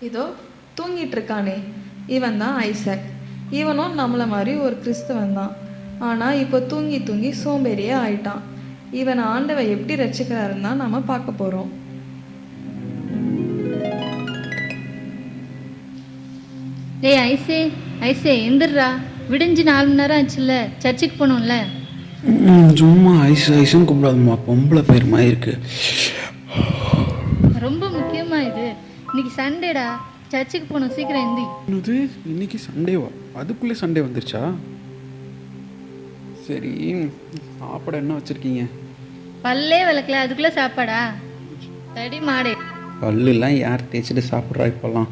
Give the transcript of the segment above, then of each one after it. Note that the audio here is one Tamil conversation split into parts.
இதோ தூங்கிட்டு இருக்கானே, இவன் தான் ஐசக். இவனும் நம்மளை மாதிரி ஒரு கிறிஸ்தவன் தான். ஆனால் இப்போ தூங்கி தூங்கி சோம்பேறியே ஆயிட்டான். இவனை ஆண்டவன் எப்படி ரசிக்கிறாருன்னு தான் நம்ம பார்க்க போகிறோம். டேய் ஐசே ஐசே எந்திரா, விடிஞ்சு 4 மணி நேரம் ஆச்சுல்ல, சர்ச்சுக்கு போகணும்ல. சும்மா ஐஸ் ஐஸ்ன்னு கூப்பிடாதுமா, பொம்பளை பேர் மாதிரி இருக்கு. ரொம்ப முக்கியமா இது, இன்னைக்கு சண்டேடா, சர்ச்சுக்கு போகணும், சீக்கிரம் எந்தி. இது இன்னைக்கு சண்டேவா? அதுக்குள்ளே சண்டே வந்துருச்சா? சரி, சாப்பிட என்ன வச்சுருக்கீங்க? பல்லே விளக்கல, அதுக்குள்ளே சாப்பாடா? தடி மாடே. பல்லுலாம் யார் தேய்ச்சிட்டு சாப்பிட்றா இப்போல்லாம்?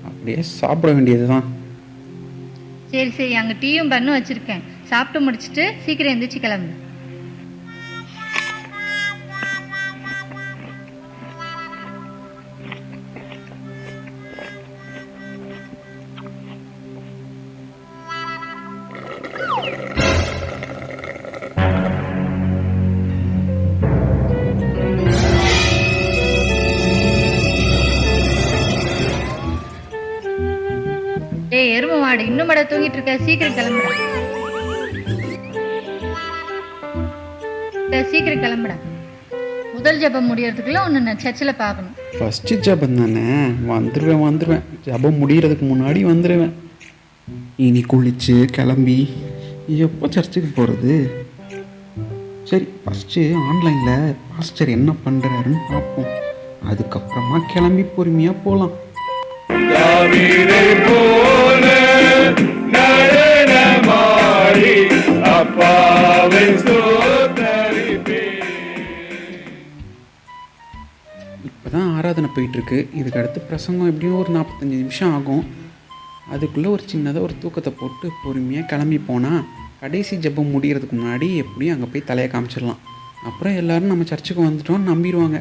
அப்படியே சாப்பிட வேண்டியது தான். சரி சரி, அங்கே டீயும் பண்ணும் வச்சுருக்கேன், சாப்பிட்டு முடிச்சுட்டு சீக்கிரம் எந்திரிச்சு கிளம்பு. டேய் எருமை மாடு, இன்னும் மட தூங்கிட்டு இருக்க, சீக்கிரம் கிளம்புடா. சீக்கிரம் கிளம்புடா, முதல் ஜபம் முடியறதுக்குள்ள ஒன்று நான் சர்ச்சில் பார்க்கணும். ஃபஸ்ட்டு ஜபம் தானே, வந்துடுவேன். ஜபம் முடிகிறதுக்கு முன்னாடி வந்துடுவேன். இனி குளிச்சு கிளம்பி எப்போ சர்ச்சுக்கு போகிறது? சரி, ஃபஸ்ட்டு ஆன்லைனில் பாஸ்டர் என்ன பண்ணுறாருன்னு பார்ப்போம். அதுக்கப்புறமா கிளம்பி பொறுமையாக போகலாம். இப்போதான் ஆராதனை போயிட்டுருக்கு. இதுக்கு அடுத்து பிரசங்கம் எப்படியும் ஒரு 45 நிமிஷம் ஆகும். அதுக்குள்ளே ஒரு சின்னதாக ஒரு தூக்கத்தை போட்டு பொறுமையாக கிளம்பி போனால் கடைசி ஜெபம் முடிகிறதுக்கு முன்னாடி எப்படியும் அங்கே போய் தலையை காமிச்சிடலாம். அப்புறம் எல்லோரும் நம்ம சர்ச்சுக்கு வந்துட்டோம்னு நம்பிடுவாங்க.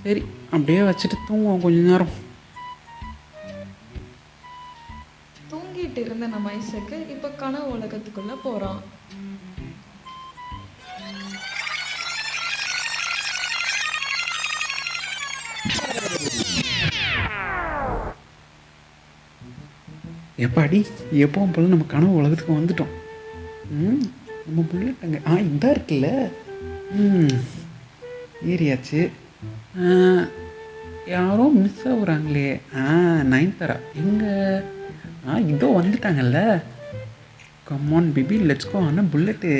சரி, அப்படியே வச்சுட்டு தூங்குவோம் கொஞ்ச நேரம். தூங்கிட்டு இருந்த நம்ம ஐசக்கு இப்போ கனவு உலகத்துக்குள்ள போகிறான். எப்பாடி, எப்பவும் போல நம்ம கனவு உலகத்துக்கு வந்துட்டோம். நம்ம புல்லட்டுங்க இதாக இருக்குல்ல. ஏரியாச்சு. யாரோ மிஸ் ஆகுறாங்களே. நயன்தாரா எங்கே? இதோ வந்துட்டாங்கல்ல. கம்மான் பேபி, லெட்ஸ் கோ ஆன புல்லட்டு.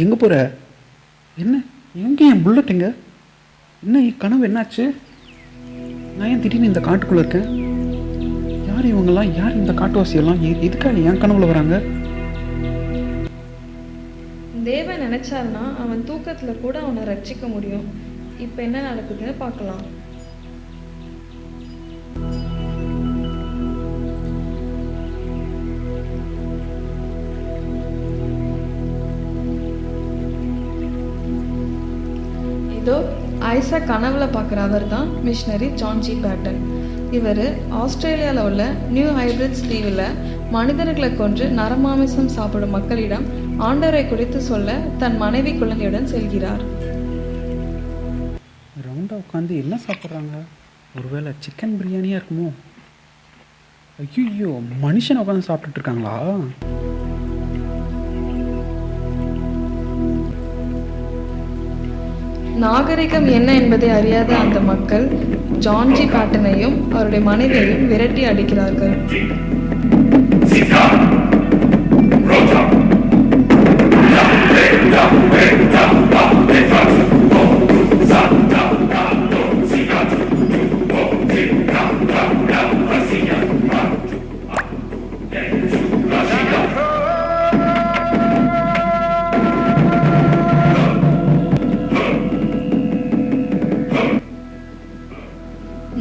எங்கே போகிற? என்ன எங்கே என் புல்லட்டுங்க? என்ன கனவு என்னாச்சு? நான் ஏன் திடீர்னு இந்த காட்டுக்குள்ளே இருக்கேன்? யார் இவங்கெல்லாம்? யார் இந்த காட்டுவாசியெல்லாம்? எதுக்காக என் கனவுல வராங்க? தேவன் நினைச்சாருன்னா அவன் தூக்கத்துல கூட அவனை ரட்சிக்க முடியும். இப்போ என்ன நடக்குதுன்னு பார்க்கலாம். இதோ ஐசக் கனவுல பார்க்குற அவர் தான் மிஷனரி ஜான் ஜி பேட்டன். இவர் ஆஸ்திரேலியாவில் உள்ள நியூ ஹைபிரிட்ஸ் தீவில் மனிதர்களை கொன்று நரமாமிசம் சாப்பிடும் மக்களிடம் ஆண்டவரை குறித்து சொல்ல தன் மனைவி குழந்தையுடன் செல்கிறார். ரவுண்டாக உட்காந்து என்ன சாப்பிட்றாங்க? ஒருவேளை சிக்கன் பிரியாணியாக இருக்குமோ? ஐயோ, மனுஷனை உட்காந்து சாப்பிட்டுட்டு இருக்காங்களா? நாகரிகம் என்ன என்பதை அறியாத அந்த மக்கள் ஜான் ஜி பேட்டனையும் அவருடைய மனைவியையும் விரட்டி அடிக்கிறார்கள்.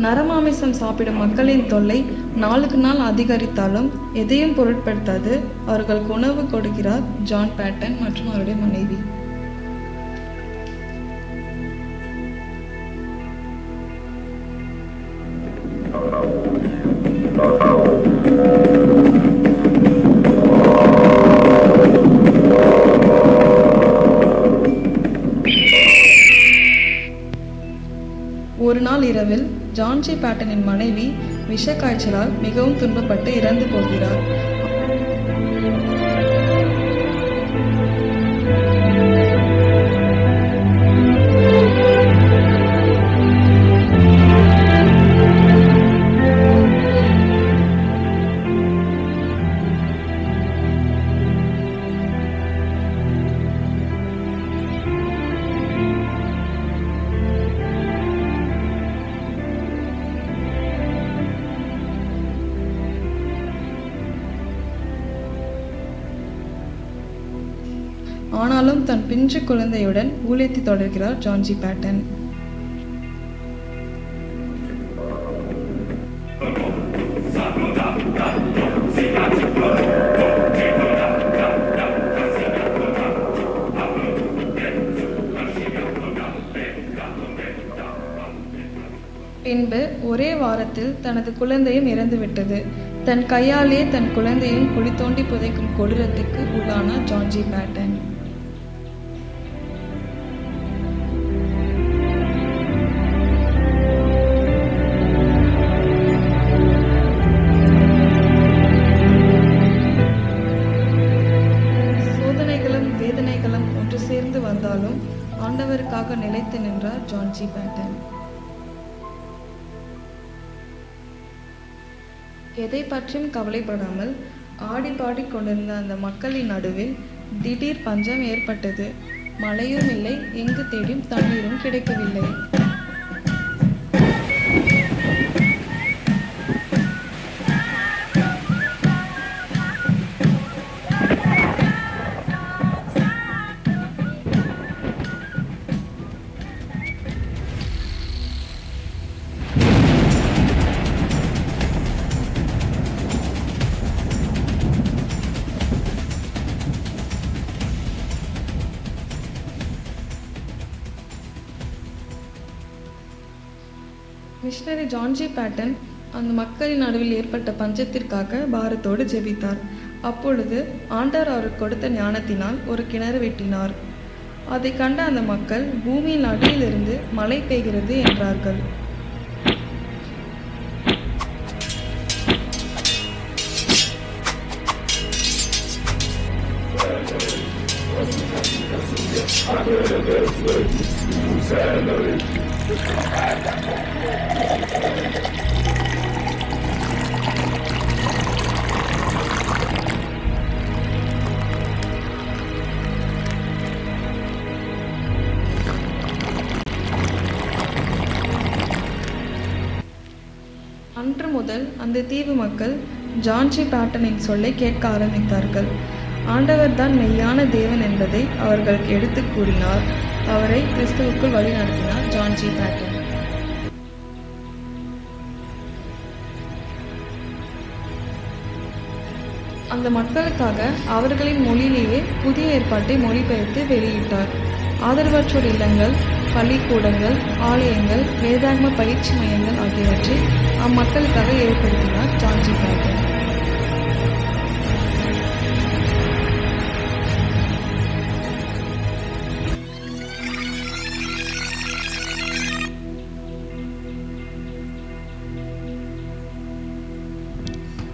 நரமாமிசம் சாப்பிடும் மக்களின் தொல்லை நாளுக்கு நாள் அதிகரித்தாலும் எதையும் பொருட்படுத்தாது அவர்களுக்கு உணவு கொடுக்கிறார் ஜான் பேட்டன் மற்றும் அவருடைய மனைவி. ஒரு நாள் இரவில் ஜான் ஜி பேட்டனின் மனைவி விஷ காய்ச்சலால் மிகவும் துன்பப்பட்டு இறந்து போகிறார். ஆனாலும் தன் பிஞ்சு குழந்தையுடன் ஊழியத்தை தொடர்கிறார் ஜான் ஜி பேட்டன். பின்பு ஒரே வாரத்தில் தனது குழந்தையும் இறந்துவிட்டது. தன் கையாலே தன் குழந்தையும் குழி தோண்டி புதைக்கும் கொடூரத்துக்கு உள்ளானார் ஜான் ஜி பேட்டன். சோதனைகளும் வேதனைகளும் ஒன்று சேர்ந்து வந்தாலும் ஆண்டவருக்காக நிலைத்து நின்றார் ஜான் ஜி பேட்டன். எதை பற்றியும் கவலைப்படாமல் ஆடி பாடி கொண்டிருந்த அந்த மக்களின் நடுவில் திடீர் பஞ்சம் ஏற்பட்டது. மழையும் இல்லை, எங்கு தேடியும் தண்ணீரும் கிடைக்கவில்லை. மிஷனரி ஜான் ஜி பேட்டன் அந்த மக்களின் நடுவில் ஏற்பட்ட பஞ்சத்திற்காக பாரத்தோடு ஜெபித்தார். அப்பொழுது ஆண்டவர் அவருக்கு கொடுத்த ஞானத்தினால் ஒரு கிணறு வெட்டினார். அதை கண்ட அந்த மக்கள் பூமியின் அடியிலிருந்து மழை பெய்கிறது என்றார்கள். அன்று முதல் அந்த தீவு மக்கள் ஜான் ஜி பேட்டனின் சொல்லை கேட்க ஆரம்பித்தார்கள். ஆண்டவர் தான் மெய்யான தேவன் என்பதை அவர்களுக்கு எடுத்து கூறினார். அவரை கிறிஸ்துவுக்குள் வழி நடத்தினார் ஜான் ஜி பேட்டன். அந்த மக்களுக்காக அவர்களின் மொழியிலேயே புதிய ஏற்பாட்டை மொழிபெயர்த்து வெளியிட்டார். ஆதரவற்றோர் இல்லங்கள், பள்ளிக்கூடங்கள், ஆலயங்கள், வேதாகம பயிற்சி மையங்கள் ஆகியவற்றை அம்மக்களுக்காக ஏற்படுத்தினார் ஜான் ஜி பேட்டன்.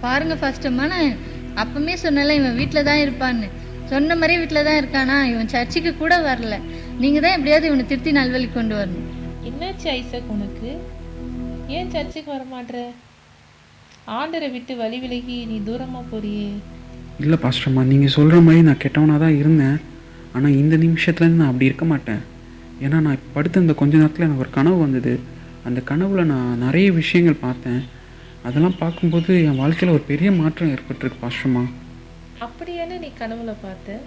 பாருங்க ஃபர்ஸ்ட் நான் அப்பமே சொன்னல இவன் வீட்டில் தான் இருப்பான்னு. சொன்ன மாதிரி வீட்டில் தான் இருக்கானா? இவன் சர்ச்சுக்கு கூட வரல. நீங்க தான் எப்படியாவது இவனை திருத்தி நல்வழி கொண்டு வரணும். என்னாச்சு ஐசக் உனக்கு? ஏன் சர்ச்சுக்கு வர மாட்ற? ஆண்டரை விட்டு வழி விலகி நீ தூரமா போறியே. இல்லை பாஸ்டர்மா, நீங்கள் சொல்கிற மாதிரி நான் கெட்டவனாக தான் இருந்தேன். ஆனால் இந்த நிமிஷத்துலேருந்து நான் அப்படி இருக்க மாட்டேன். ஏன்னா நான் இப்போ படுத்த இந்த கொஞ்ச நேரத்தில் எனக்கு ஒரு கனவு வந்தது. அந்த கனவில் நான் நிறைய விஷயங்கள் பார்த்தேன். அதெல்லாம் பார்க்கும்போது என் வாழ்க்கையில் ஒரு பெரிய மாற்றம் ஏற்பட்டிருக்கு பாஸ்டர்மா. அப்படியான நீ கனவுல பார்த்த?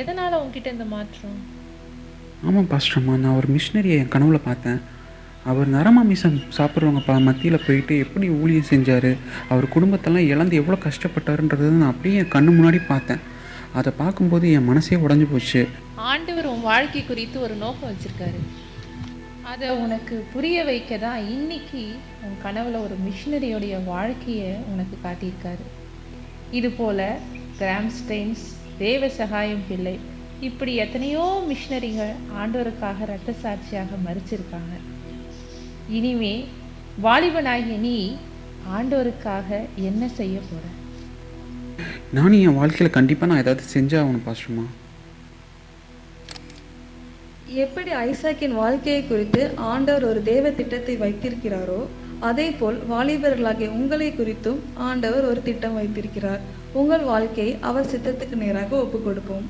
எதனால உன்கிட்ட இந்த மாற்றம்? ஆமாம் பாஸ்டர்மா, நான் ஒரு மிஷினரியை என் கனவில் பார்த்தேன். அவர் நரமாமிசம் சாப்பிட்றவங்க மத்தியில் போயிட்டு எப்படி ஊழியம் செஞ்சார், அவர் குடும்பத்தெல்லாம் இழந்து எவ்வளோ கஷ்டப்பட்டாருன்றதை நான் அப்படியே என் கண்ணு முன்னாடி பார்த்தேன். அதை பார்க்கும்போது என் மனசே உடஞ்சி போச்சு. ஆண்டவர் உன் வாழ்க்கை குறித்து ஒரு நோக்கம் வச்சிருக்காரு. அதை உனக்கு புரிய வைக்க தான் இன்னைக்கு உன் கனவுல ஒரு மிஷினரியோடைய வாழ்க்கையை உனக்கு காட்டியிருக்காரு. இது போல கிராம்ஸ்டெயின்ஸ், தேவ சகாயம் பிள்ளை, இப்படி எத்தனையோ மிஷினரிகள் ஆண்டவருக்காக இரத்த சாட்சியாக மரிச்சிருக்காங்க. இனிமே வாலிபனாகிய நீ ஆண்டவருக்காக என்ன செய்ய போற? நானும் என் வாழ்க்கையில் கண்டிப்பாக நான் ஏதாவது செஞ்சாகணும் பாஸ்டர்மா. எப்படி ஐசாக்கின் வாழ்க்கையை குறித்து ஆண்டவர் ஒரு தேவ திட்டத்தை வைத்திருக்கிறாரோ, அதே போல் வாலிபர்களாகிய உங்களை குறித்தும் ஆண்டவர் ஒரு திட்டம் வைத்திருக்கிறார். உங்கள் வாழ்க்கையை அவர் சித்தத்துக்கு நேராக ஒப்பு கொடுப்போம்.